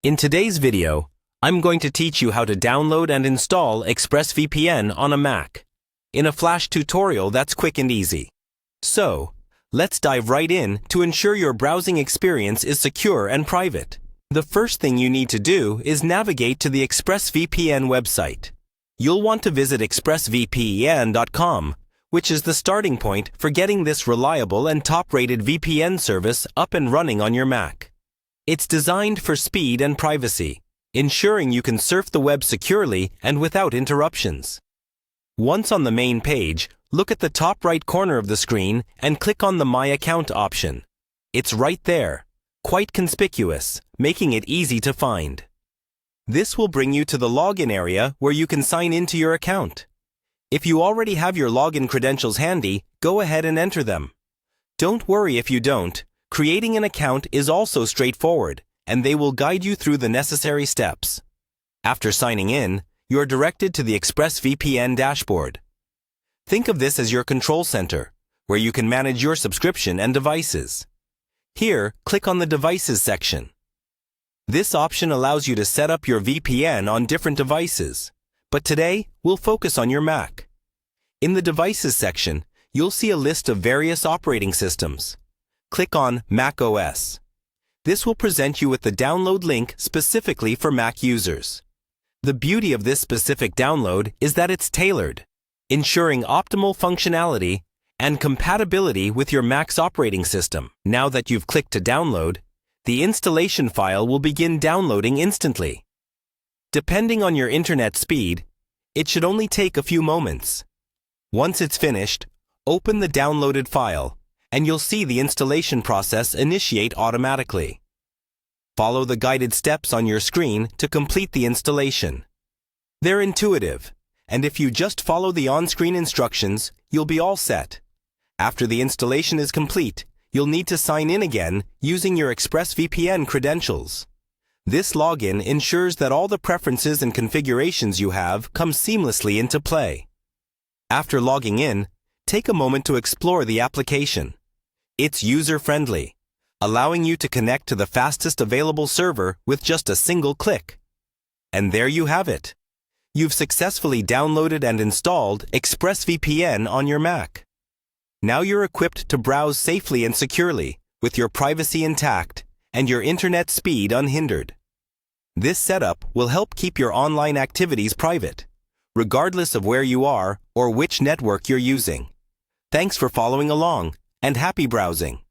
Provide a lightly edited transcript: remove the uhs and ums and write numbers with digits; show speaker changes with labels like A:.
A: In today's video, I'm going to teach you how to download and install Expressvpn on a Mac in a Flash tutorial that's quick and easy. So, let's dive right in to ensure your browsing experience is secure and private. The first thing you need to do is navigate to the Expressvpn website. You'll want to visit expressvpn.com, which is the starting point for getting this reliable and top-rated VPN service up and running on your Mac. It's designed for speed and privacy, ensuring you can surf the web securely and without interruptions. Once on the main page, look at the top right corner of the screen and click on the My Account option. It's right there, quite conspicuous, making it easy to find. This will bring you to the login area where you can sign into your account. If you already have your login credentials handy, go ahead and enter them. Don't worry if you don't. Creating an account is also straightforward, and they will guide you through the necessary steps. After signing in, you are directed to the Expressvpn dashboard. Think of this as your control center, where you can manage your subscription and devices. Here, click on the Devices section. This option allows you to set up your VPN on different devices, but today, we'll focus on your Mac. In the Devices section, you'll see a list of various operating systems. Click on Mac OS. This will present you with the download link specifically for Mac users. The beauty of this specific download is that it's tailored, ensuring optimal functionality and compatibility with your Mac's operating system. Now that you've clicked to download, the installation file will begin downloading instantly. Depending on your internet speed, it should only take a few moments. Once it's finished, open the downloaded file, and you'll see the installation process initiate automatically. Follow the guided steps on your screen to complete the installation. They're intuitive, and if you just follow the on-screen instructions, you'll be all set. After the installation is complete, you'll need to sign in again using your Expressvpn credentials. This login ensures that all the preferences and configurations you have come seamlessly into play. After logging in, take a moment to explore the application. It's user-friendly, allowing you to connect to the fastest available server with just a single click. And there you have it. You've successfully downloaded and installed Expressvpn on your Mac. Now you're equipped to browse safely and securely, with your privacy intact and your internet speed unhindered. This setup will help keep your online activities private, regardless of where you are or which network you're using. Thanks for following along, and happy browsing!